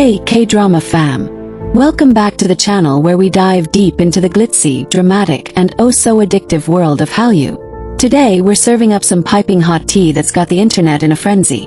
Hey K-drama fam! Welcome back to the channel where we dive deep into the glitzy, dramatic, and oh-so-addictive world of Hallyu. Today we're serving up some piping hot tea that's got the internet in a frenzy.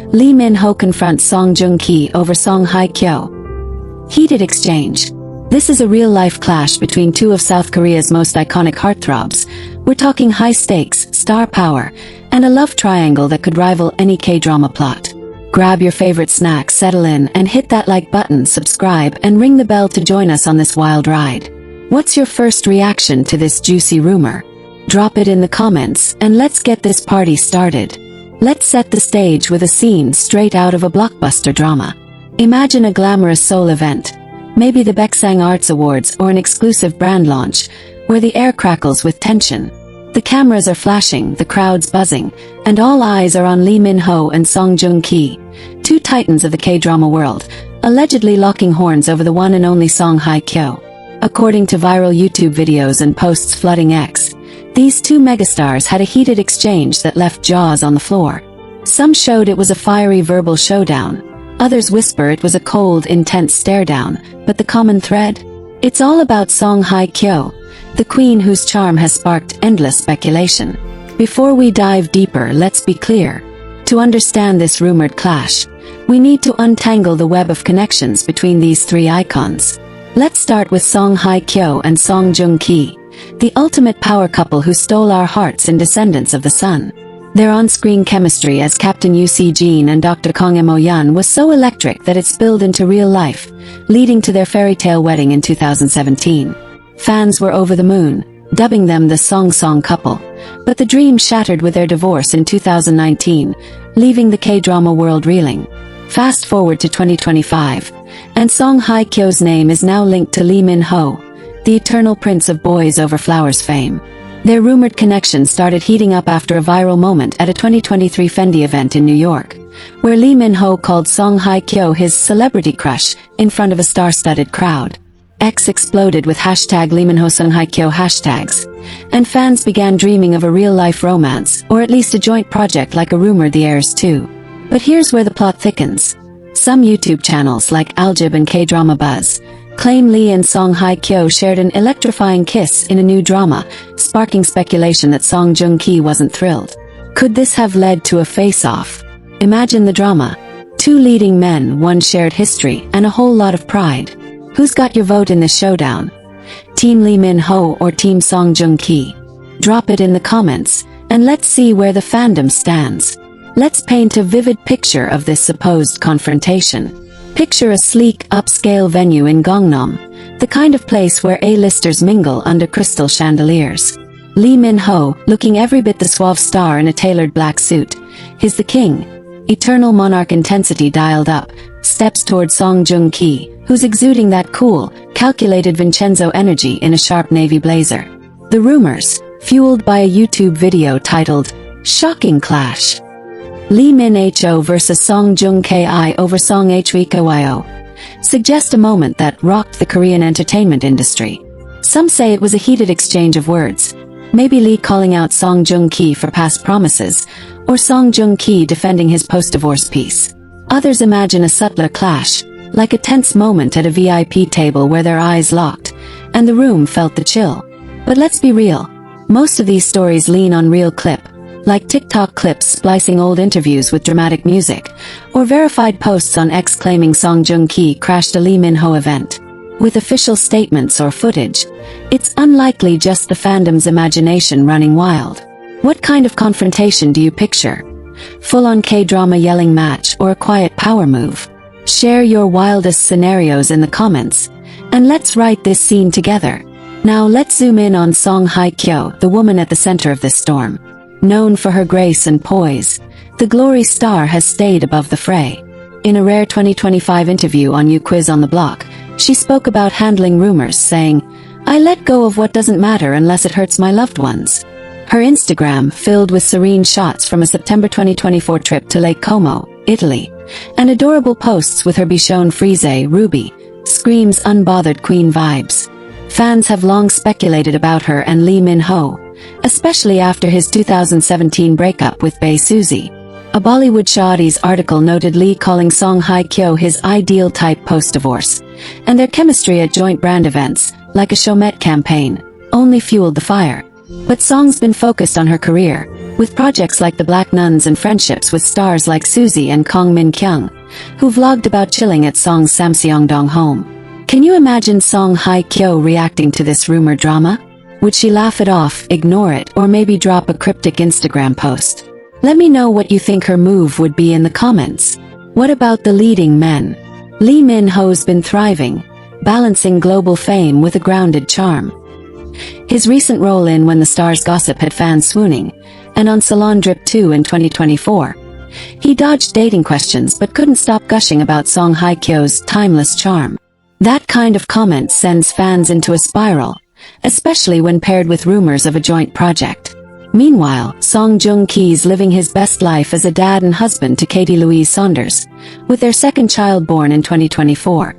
Lee Min-ho confronts Song Joong-ki over Song Hye Kyo. Heated exchange. This is a real-life clash between two of South Korea's most iconic heartthrobs. We're talking high stakes, star power, and a love triangle that could rival any K-drama plot. Grab your favorite snack, settle in, and hit that like button, subscribe, and ring the bell to join us on this wild ride. What's your first reaction to this juicy rumor? Drop it in the comments, and let's get this party started. Let's set the stage with a scene straight out of a blockbuster drama. Imagine a glamorous Seoul event, maybe the Baeksang Arts Awards or an exclusive brand launch, where the air crackles with tension. The cameras are flashing, the crowd's buzzing, and all eyes are on Lee Min-ho and Song Joong-ki, two titans of the K-drama world, allegedly locking horns over the one and only Song Hye Kyo. According to viral YouTube videos and posts flooding X, these two megastars had a heated exchange that left jaws on the floor. Some showed it was a fiery verbal showdown, others whisper it was a cold, intense stare-down, but the common thread? It's all about Song Hye Kyo, the queen whose charm has sparked endless speculation. Before we dive deeper, let's be clear. To understand this rumored clash, we need to untangle the web of connections between these three icons. Let's start with Song Hye Kyo and Song Joong-ki, the ultimate power couple who stole our hearts in Descendants of the Sun. Their on-screen chemistry as Captain Yoo Si-jin and Dr. Kong Mo-yeon was so electric that it spilled into real life, leading to their fairy tale wedding in 2017. Fans were over the moon, dubbing them the Song couple, but the dream shattered with their divorce in 2019, leaving the K-drama world reeling. Fast forward to 2025, and Song Hye Kyo's name is now linked to Lee Min-ho, the eternal prince of boys over flowers fame. Their rumored connection started heating up after a viral moment at a 2023 Fandom event in New York, where Lee Min-ho called Song Hye Kyo his celebrity crush in front of a star-studded crowd. X exploded with hashtag Lee Min-ho Song Hye Kyo hashtags, and fans began dreaming of a real-life romance, or at least a joint project like a rumor the heirs too. But here's where the plot thickens. Some YouTube channels like Aljib and K-Drama Buzz claim Lee and Song Hye Kyo shared an electrifying kiss in a new drama, sparking speculation that Song Joong-ki wasn't thrilled. Could this have led to a face-off? Imagine the drama. Two leading men, one shared history, and a whole lot of pride. Who's got your vote in this showdown? Team Lee Min-ho or Team Song Joong-ki? Drop it in the comments, and let's see where the fandom stands. Let's paint a vivid picture of this supposed confrontation. Picture a sleek, upscale venue in Gangnam, the kind of place where A-listers mingle under crystal chandeliers. Lee Min-ho, looking every bit the suave star in a tailored black suit, he's the king. Eternal monarch intensity dialed up, steps toward Song Joong-ki, who's exuding that cool, calculated Vincenzo energy in a sharp navy blazer. The rumors, fueled by a YouTube video titled, "Shocking Clash. Lee Min-ho vs Song Joong-ki over Song Hye Kyo," suggest a moment that rocked the Korean entertainment industry. Some say it was a heated exchange of words, maybe Lee calling out Song Joong-ki for past promises, or Song Joong-ki defending his post-divorce peace. Others imagine a subtler clash, like a tense moment at a VIP table where their eyes locked, and the room felt the chill. But let's be real, most of these stories lean on real clip, like TikTok clips splicing old interviews with dramatic music, or verified posts on X claiming Song Joong-ki crashed a Lee Min-ho event. With official statements or footage, it's unlikely just the fandom's imagination running wild. What kind of confrontation do you picture? Full-on K-drama yelling match or a quiet power move? Share your wildest scenarios in the comments, and let's write this scene together. Now let's zoom in on Song Hye Kyo, the woman at the center of this storm. Known for her grace and poise, the glory star has stayed above the fray. In a rare 2025 interview on You Quiz on the Block, she spoke about handling rumors, saying, "I let go of what doesn't matter unless it hurts my loved ones." Her Instagram, filled with serene shots from a September 2024 trip to Lake Como, Italy, and adorable posts with her Bichon Frise, Ruby, screams unbothered queen vibes. Fans have long speculated about her and Lee Min-ho, especially after his 2017 breakup with Bae Suzy. A Bollywood Shawty's article noted Lee calling Song Hye Kyo his ideal type post-divorce, and their chemistry at joint brand events, like a Showmet campaign, only fueled the fire. But Song's been focused on her career, with projects like The Black Nuns and friendships with stars like Suzy and Kong Min Kyung, who vlogged about chilling at Song's Samseongdong home. Can you imagine Song Hye Kyo reacting to this rumored drama? Would she laugh it off, ignore it, or maybe drop a cryptic Instagram post? Let me know what you think her move would be in the comments. What about the leading men? Lee Min-ho's been thriving, balancing global fame with a grounded charm. His recent role in When the Stars Gossip had fans swooning, and on Salon Drip 2 in 2024. He dodged dating questions but couldn't stop gushing about Song Hye Kyo's timeless charm. That kind of comment sends fans into a spiral, especially when paired with rumors of a joint project. Meanwhile, Song Joong-ki's living his best life as a dad and husband to Katie Louise Saunders, with their second child born in 2024.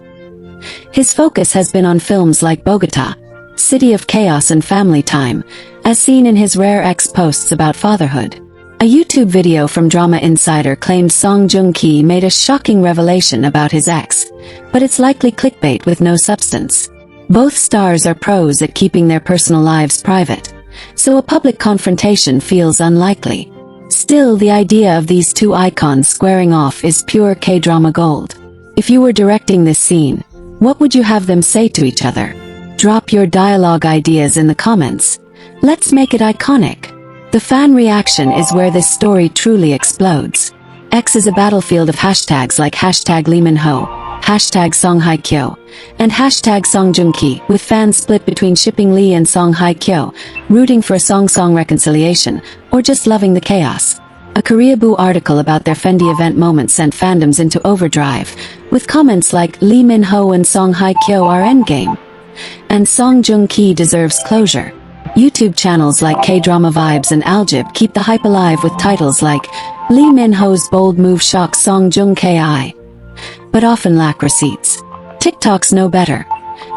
His focus has been on films like Bogota, City of Chaos and Family Time, as seen in his rare posts about fatherhood. A YouTube video from Drama Insider claimed Song Joong-ki made a shocking revelation about his ex, but it's likely clickbait with no substance. Both stars are pros at keeping their personal lives private, so a public confrontation feels unlikely. Still, the idea of these two icons squaring off is pure K-drama gold. If you were directing this scene, what would you have them say to each other? Drop your dialogue ideas in the comments. Let's make it iconic. The fan reaction is where this story truly explodes. X is a battlefield of hashtags like hashtag Lee Min-ho, hashtag Song Hye Kyo, and hashtag Song Joong-ki, with fans split between shipping Lee and Song Hye Kyo, rooting for a song-song reconciliation, or just loving the chaos. A Koreaboo article about their Fendi event moment sent fandoms into overdrive, with comments like Lee Min-ho and Song Hye Kyo are endgame, and Song Joong-ki deserves closure. YouTube channels like KDrama Vibes and Aljib keep the hype alive with titles like Lee Min-ho's bold move shocks Song Joong-ki, but often lack receipts. TikToks know better.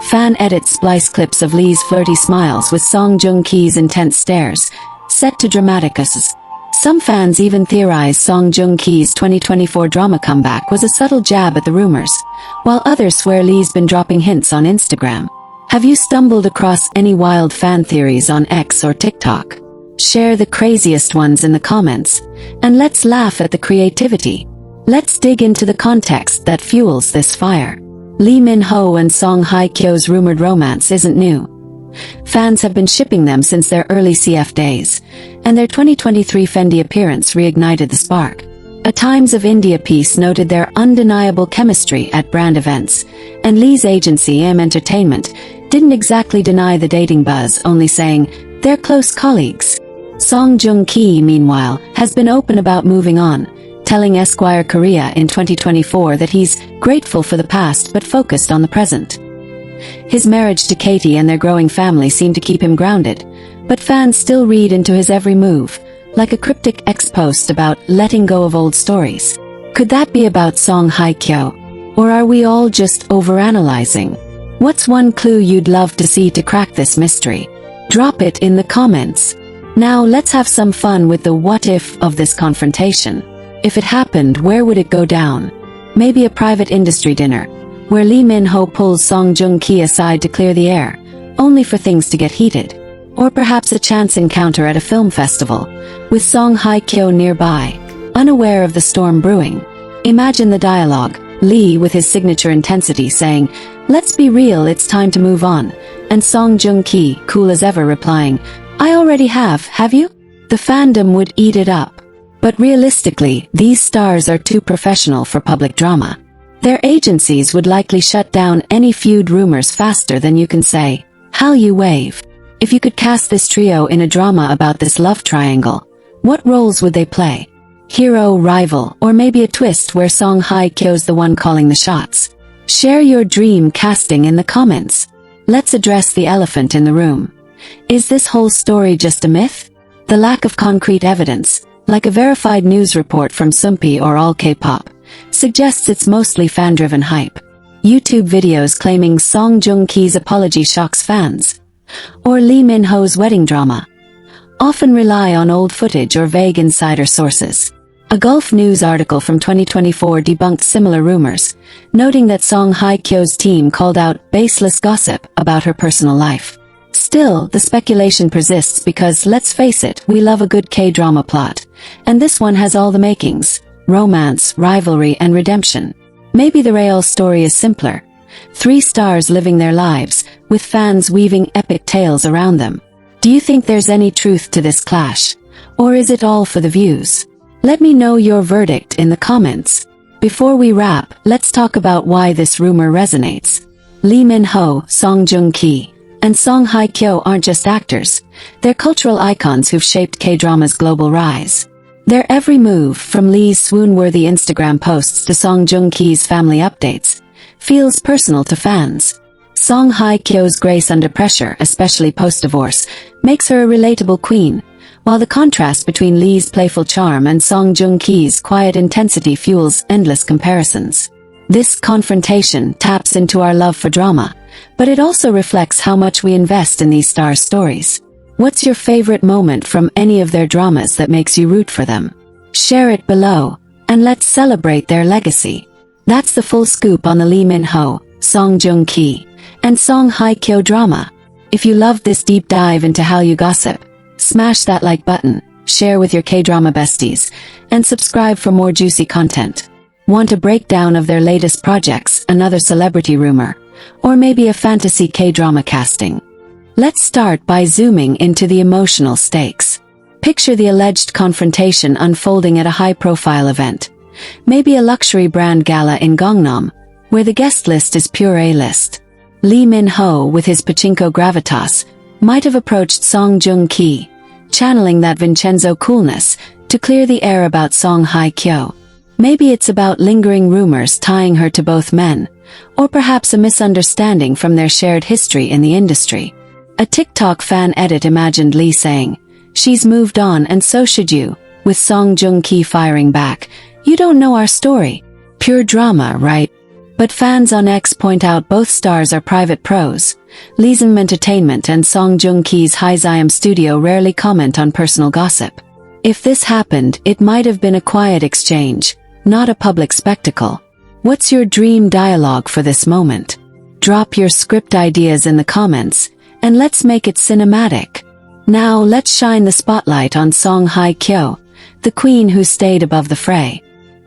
Fan edits splice clips of Lee's flirty smiles with Song Joong-ki's intense stares, set to dramaticus. Some fans even theorize Song Joong-ki's 2024 drama comeback was a subtle jab at the rumors, while others swear Lee's been dropping hints on Instagram. Have you stumbled across any wild fan theories on X or TikTok? Share the craziest ones in the comments, and let's laugh at the creativity. Let's dig into the context that fuels this fire. Lee Min-ho and Song Hye Kyo's rumored romance isn't new. Fans have been shipping them since their early CF days, and their 2023 Fendi appearance reignited the spark. A Times of India piece noted their undeniable chemistry at brand events, and Lee's agency M Entertainment didn't exactly deny the dating buzz, only saying they're close colleagues. Song Joong-ki, meanwhile, has been open about moving on, telling Esquire Korea in 2024 that he's grateful for the past but focused on the present. His marriage to Katie and their growing family seem to keep him grounded, but fans still read into his every move, like a cryptic post about letting go of old stories. Could that be about Song Hye Kyo? Or are we all just overanalyzing? What's one clue you'd love to see to crack this mystery? Drop it in the comments. Now let's have some fun with the what if of this confrontation. If it happened, where would it go down? Maybe a private industry dinner, where Lee Min-ho pulls Song Joong-ki aside to clear the air, only for things to get heated. Or perhaps a chance encounter at a film festival, with Song Hye Kyo nearby, unaware of the storm brewing. Imagine the dialogue, Lee with his signature intensity saying, "Let's be real, it's time to move on," and Song Joong-ki, cool as ever, replying, "I already have you?" The fandom would eat it up. But realistically, these stars are too professional for public drama. Their agencies would likely shut down any feud rumors faster than you can say, "How you wave." If you could cast this trio in a drama about this love triangle, what roles would they play? Hero, rival, or maybe a twist where Song Hye Kyo's the one calling the shots? Share your dream casting in the comments. Let's address the elephant in the room. Is this whole story just a myth? The lack of concrete evidence, like a verified news report from Sumpy or All K-pop, suggests it's mostly fan-driven hype. YouTube videos claiming Song Joong-ki's apology shocks fans, or Lee Min-ho's wedding drama, often rely on old footage or vague insider sources. A Gulf News article from 2024 debunked similar rumors, noting that Song Hye Kyo's team called out baseless gossip about her personal life. Still, the speculation persists because, let's face it, we love a good K-drama plot. And this one has all the makings: romance, rivalry, and redemption. Maybe the real story is simpler. 3 stars living their lives, with fans weaving epic tales around them. Do you think there's any truth to this clash? Or is it all for the views? Let me know your verdict in the comments. Before we wrap, let's talk about why this rumor resonates. Lee Min-ho, Song Joong-ki, and Song Hye Kyo aren't just actors. They're cultural icons who've shaped K-drama's global rise. Their every move, from Lee's swoon-worthy Instagram posts to Song Joong-ki's family updates, feels personal to fans. Song Hye Kyo's grace under pressure, especially post-divorce, makes her a relatable queen, while the contrast between Lee's playful charm and Song Joong-ki's quiet intensity fuels endless comparisons. This confrontation taps into our love for drama, but it also reflects how much we invest in these stars' stories. What's your favorite moment from any of their dramas that makes you root for them? Share it below, and let's celebrate their legacy. That's the full scoop on the Lee Min-ho, Song Joong-ki, and Song Hye Kyo drama. If you loved this deep dive into Hallyu gossip, smash that like button, share with your K-drama besties, and subscribe for more juicy content. Want a breakdown of their latest projects, another celebrity rumor, or maybe a fantasy K-drama casting? Let's start by zooming into the emotional stakes. Picture the alleged confrontation unfolding at a high-profile event. Maybe a luxury brand gala in Gangnam, where the guest list is pure A-list. Lee Min-ho, with his pachinko gravitas, might have approached Song Joong-ki, channeling that Vincenzo coolness, to clear the air about Song Hye Kyo. Maybe it's about lingering rumors tying her to both men, or perhaps a misunderstanding from their shared history in the industry. A TikTok fan edit imagined Lee saying, "She's moved on and so should you," with Song Joong-ki firing back, "You don't know our story." Pure drama, right? But fans on X point out both stars are private pros. Lee's Entertainment and Song Joong-ki's Hyzium Studio rarely comment on personal gossip. If this happened, it might have been a quiet exchange, not a public spectacle. What's your dream dialogue for this moment? Drop your script ideas in the comments, and let's make it cinematic. Now let's shine the spotlight on Song Hye Kyo, the queen who stayed above the fray.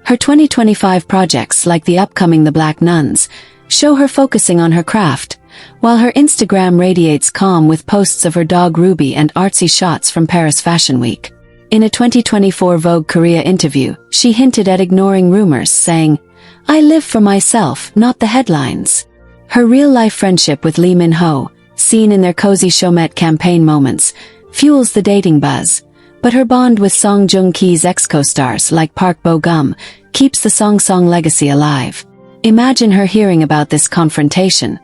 Her 2025 projects, like the upcoming The Black Nuns, show her focusing on her craft, while her Instagram radiates calm with posts of her dog Ruby and artsy shots from Paris Fashion Week. In a 2024 Vogue Korea interview, she hinted at ignoring rumors, saying, "I live for myself, not the headlines." Her real-life friendship with Lee Min-ho, seen in their cozy showmate campaign moments, fuels the dating buzz. But her bond with Song Joong-ki's ex-co-stars like Park Bo-gum keeps the Song legacy alive. Imagine her hearing about this confrontation.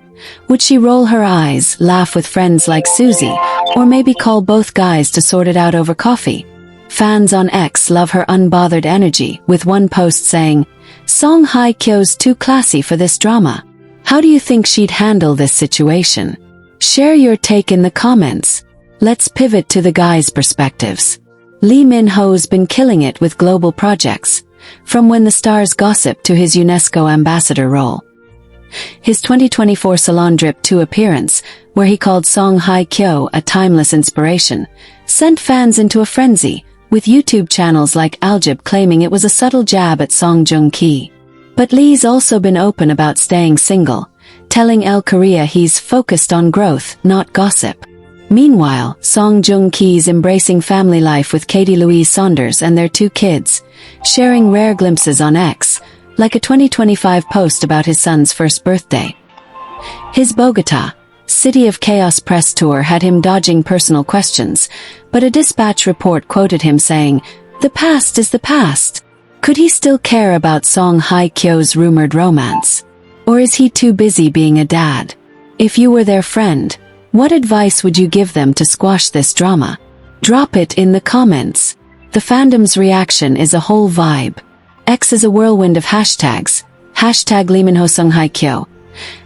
Would she roll her eyes, laugh with friends like Suzy, or maybe call both guys to sort it out over coffee? Fans on X love her unbothered energy, with one post saying, "Song Hye Kyo's too classy for this drama." How do you think she'd handle this situation? Share your take in the comments. Let's pivot to the guys' perspectives. Lee Min-ho's been killing it with global projects, from When the Stars Gossip to his UNESCO ambassador role. His 2024 Salon Drip 2 appearance, where he called Song Hye Kyo a timeless inspiration, sent fans into a frenzy, with YouTube channels like Aljib claiming it was a subtle jab at Song Joong-ki. But Lee's also been open about staying single, telling Elle Korea he's focused on growth, not gossip. Meanwhile, Song Joong-ki's embracing family life with Katie Louise Saunders and their 2 kids, sharing rare glimpses on X, like a 2025 post about his son's first birthday. His Bogota, City of Chaos press tour had him dodging personal questions, but a dispatch report quoted him saying, "The past is the past." Could he still care about Song Hye Kyo's rumored romance? Or is he too busy being a dad? If you were their friend, what advice would you give them to squash this drama? Drop it in the comments. The fandom's reaction is a whole vibe. X is a whirlwind of hashtags. Hashtag Lee Min-ho Song Hye Kyo.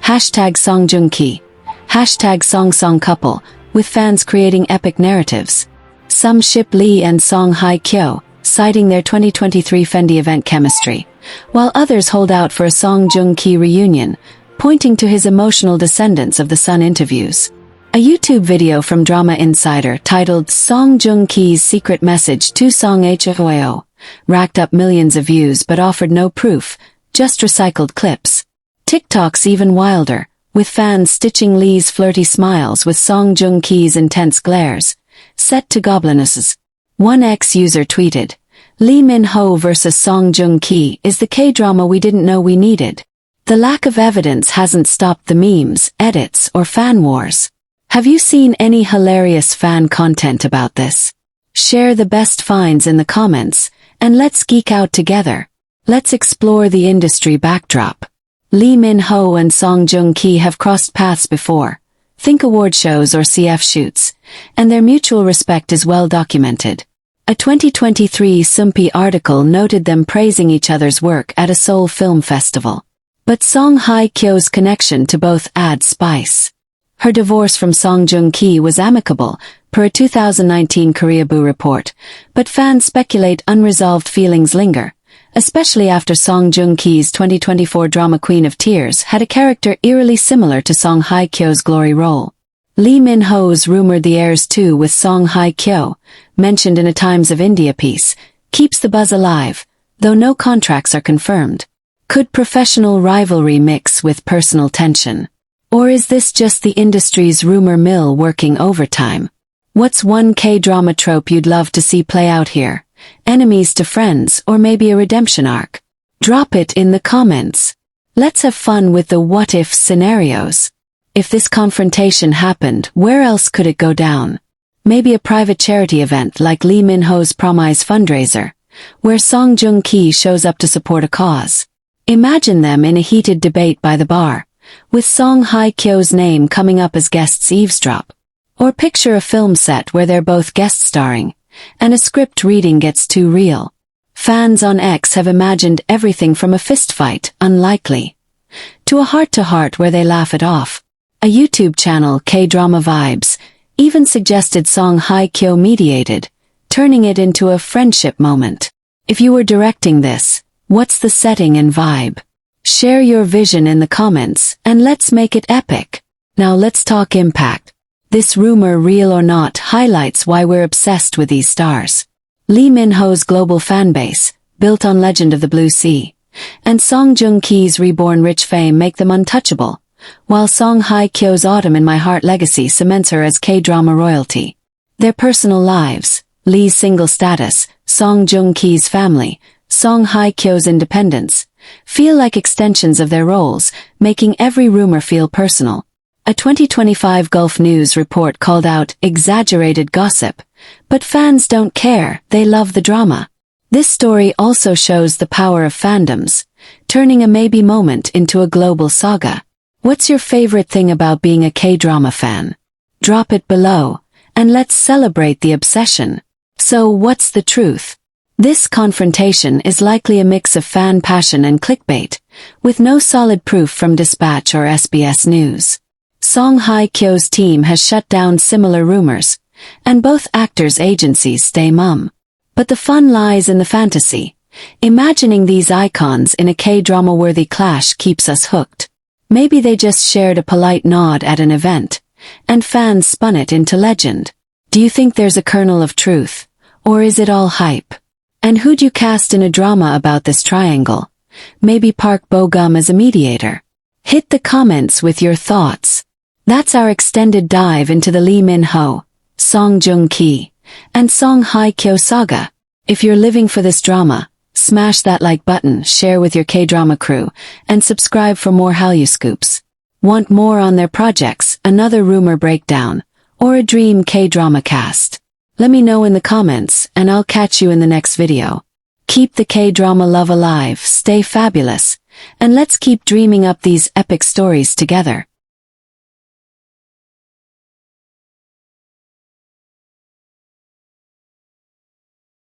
Hashtag Song Joong-ki. Hashtag Song couple, with fans creating epic narratives. Some ship Lee and Song Hye Kyo, citing their 2023 Fendi event chemistry, while others hold out for a Song Joong Ki reunion, pointing to his emotional descendants of the Sun interviews. A YouTube video from Drama Insider titled Song Joong Ki's Secret Message to Song Hye Kyo racked up millions of views but offered no proof, just recycled clips. TikTok's even wilder, with fans stitching Lee's flirty smiles with Song Joong Ki's intense glares, set to goblinesses. One ex-user tweeted, "Lee Min-ho vs Song Joong Ki is the K-drama we didn't know we needed." The lack of evidence hasn't stopped the memes, edits, or fan wars. Have you seen any hilarious fan content about this? Share the best finds in the comments, and let's geek out together. Let's explore the industry backdrop. Lee Min-ho and Song Joong Ki have crossed paths before. Think award shows or CF shoots, and their mutual respect is well documented. A 2023 Sumpi article noted them praising each other's work at a Seoul Film Festival. But Song Hye Kyo's connection to both adds spice. Her divorce from Song Joong Ki was amicable, per a 2019 Koreaboo report, but fans speculate unresolved feelings linger, especially after Song Joong Ki's 2024 drama Queen of Tears had a character eerily similar to Song Hye Kyo's glory role. Lee Min-ho's rumored The Heirs 2 with Song Hye Kyo, mentioned in a Times of India piece, keeps the buzz alive, though no contracts are confirmed. Could professional rivalry mix with personal tension? Or is this just the industry's rumor mill working overtime? What's one K-drama trope you'd love to see play out here? Enemies to friends, or maybe a redemption arc? Drop it in the comments. Let's have fun with the what-if scenarios. If this confrontation happened, where else could it go down? Maybe a private charity event like Lee Min-ho's Promise fundraiser, where Song Joong Ki shows up to support a cause. Imagine them in a heated debate by the bar, with Song Hye Kyo's name coming up as guests eavesdrop. Or picture a film set where they're both guest starring, and a script reading gets too real. Fans on X have imagined everything from a fistfight, unlikely, to a heart-to-heart where they laugh it off. A YouTube channel, KDrama Vibes, even suggested Song Hye Kyo mediated, turning it into a friendship moment. If you were directing this, what's the setting and vibe? Share your vision in the comments, and let's make it epic. Now let's talk impact. This rumor, real or not, highlights why we're obsessed with these stars. Lee Min-ho's global fanbase, built on Legend of the Blue Sea, and Song Joong Ki's reborn rich fame make them untouchable, while Song Hye Kyo's Autumn in My Heart legacy cements her as K-drama royalty. Their personal lives, Lee's single status, Song Joong Ki's family, Song Hye Kyo's independence, feel like extensions of their roles, making every rumor feel personal. A 2025 Gulf News report called out exaggerated gossip, but fans don't care, they love the drama. This story also shows the power of fandoms, turning a maybe moment into a global saga. What's your favorite thing about being a K-drama fan? Drop it below, and let's celebrate the obsession. So what's the truth? This confrontation is likely a mix of fan passion and clickbait, with no solid proof from Dispatch or SBS News. Song Hye Kyo's team has shut down similar rumors, and both actors' agencies stay mum. But the fun lies in the fantasy. Imagining these icons in a K-drama-worthy clash keeps us hooked. Maybe they just shared a polite nod at an event, and fans spun it into legend. Do you think there's a kernel of truth, or is it all hype? And who'd you cast in a drama about this triangle? Maybe Park Bo-gum as a mediator? Hit the comments with your thoughts. That's our extended dive into the Lee Min-ho, Song Joong Ki, and Song Hye Kyo saga. If you're living for this drama, smash that like button, share with your K-drama crew, and subscribe for more Hallyu scoops. Want more on their projects, another rumor breakdown, or a dream K-drama cast? Let me know in the comments, and I'll catch you in the next video. Keep the K-drama love alive, stay fabulous, and let's keep dreaming up these epic stories together.